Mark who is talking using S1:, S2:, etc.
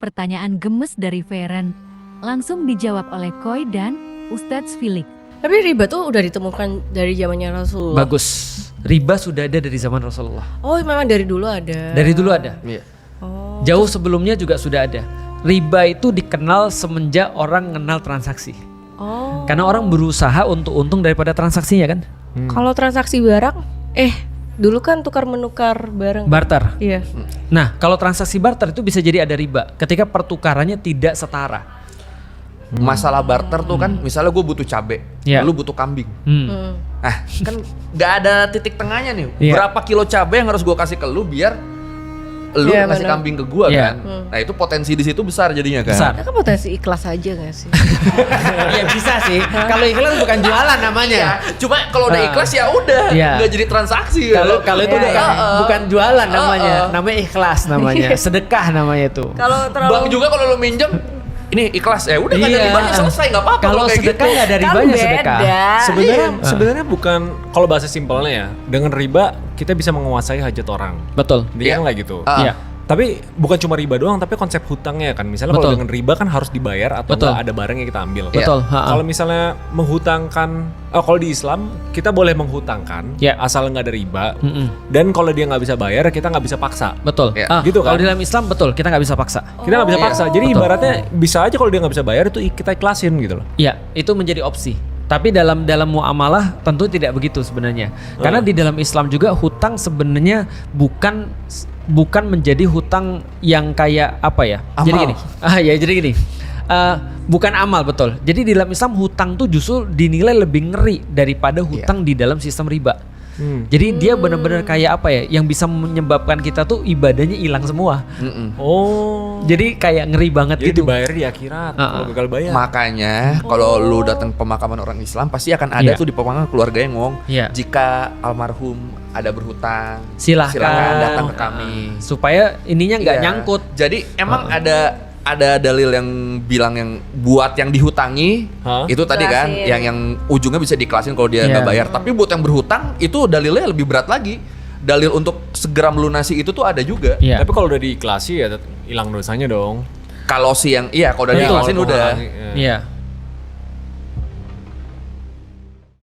S1: Pertanyaan gemes dari Feren langsung dijawab oleh Koi dan Ustadz Filik.
S2: Tapi riba tuh udah ditemukan dari zamannya Rasulullah.
S3: Bagus. Riba sudah ada dari zaman Rasulullah.
S2: Oh, memang dari dulu ada.
S3: Dari dulu ada.
S4: Iya.
S2: Oh.
S3: Jauh sebelumnya juga sudah ada. Riba itu dikenal semenjak orang mengenal transaksi.
S2: Oh.
S3: Karena orang berusaha untuk untung daripada transaksinya kan.
S2: Kalau transaksi barang, dulu kan tukar menukar barang.
S3: Barter.
S2: Iya.
S3: Nah, kalau transaksi barter itu bisa jadi ada riba ketika pertukarannya tidak setara.
S4: Masalah barter tuh kan, misalnya gue butuh cabe,
S3: Iya.
S4: lu butuh kambing. Nah, kan nggak ada titik tengahnya nih.
S3: Iya.
S4: Berapa kilo cabe yang harus gue kasih ke lu biar lu
S2: Iya,
S4: kasih
S2: benar.
S4: kambing ke gue
S3: Iya.
S4: kan? Nah itu potensi di situ besar jadinya kan.
S3: Besar.
S2: Ya kan potensi ikhlas aja gak sih?
S3: Iya bisa sih. Kalau iklan bukan jualan namanya.
S4: Ya, cuma kalau udah ikhlas ya udah,
S3: Iya.
S4: nggak jadi transaksi.
S3: Kalau itu
S2: Iya,
S3: bukan
S2: iya.
S3: bukan jualan namanya. Namanya ikhlas namanya. Sedekah namanya itu.
S2: Kalau terlalu
S4: Bank juga kalau lu minjem, ini ikhlas ya udah nggak ada
S3: Iya.
S4: ribanya selesai nggak apa-apa
S3: Kalau
S4: kayak
S3: sedekah
S4: gitu.
S3: nggak ada
S2: kan
S3: ribanya
S2: beda.
S3: sedekah.
S5: Sebenarnya bukan, kalau bahasa simpelnya ya, dengan riba kita bisa menguasai hajat orang.
S3: Betul.
S5: Dia
S4: Iya.
S5: kan kayak gitu.
S3: Iya.
S5: Tapi bukan cuma riba doang, tapi konsep hutangnya kan. Misalnya kalau
S3: Betul.
S5: dengan riba kan harus dibayar atau
S3: Betul.
S5: nggak ada barang yang kita ambil.
S3: Betul. Ha-ha.
S5: Kalau misalnya menghutangkan, kalau di Islam kita boleh menghutangkan
S3: Ya.
S5: asal nggak ada riba.
S3: Mm-mm.
S5: Dan kalau dia nggak bisa bayar, kita nggak bisa paksa.
S3: Betul.
S4: Iya.
S5: Gitu kan?
S3: Kalau di dalam Islam betul kita nggak bisa paksa.
S5: Kita nggak bisa paksa. Jadi
S3: Betul.
S5: ibaratnya bisa aja kalau dia nggak bisa bayar itu kita ikhlasin gitu loh.
S3: Iya, itu menjadi opsi. Tapi dalam muamalah tentu tidak begitu sebenarnya. Karena di dalam Islam juga hutang sebenarnya bukan menjadi hutang yang kayak apa ya?
S4: Amal.
S3: Jadi gini. Jadi gini. Bukan amal betul. Jadi di dalam Islam hutang tuh justru dinilai lebih ngeri daripada hutang di dalam sistem riba. Jadi dia benar-benar kayak apa ya? Yang bisa menyebabkan kita tuh ibadahnya hilang semua.
S5: Oh.
S3: Jadi kayak ngeri banget
S5: Jadi
S3: gitu.
S5: dibayar di akhirat kalau gagal bayar.
S4: Makanya kalau lu datang pemakaman orang Islam pasti akan ada
S3: Iya.
S4: tuh di pemakaman keluarga yang ngomong,
S3: Iya.
S4: jika almarhum ada berhutang,
S3: Silahkan.
S4: datang ke kami.
S3: Supaya ininya nggak
S4: Iya.
S3: nyangkut.
S4: Jadi emang ada dalil yang bilang yang buat yang dihutangi
S5: Hah?
S4: itu tadi kan
S2: Ikhlasin.
S4: yang ujungnya bisa diklasin kalau dia
S3: Iya.
S4: nggak bayar. Tapi buat yang berhutang itu dalilnya lebih berat lagi. Dalil untuk segera melunasi itu tuh ada juga.
S3: Iya.
S5: Tapi kalau udah diikhlasi ya hilang dosanya dong.
S4: Kalau si yang kalau udah
S3: Betul.
S4: diklasin udah.
S5: Iya.
S3: Iya.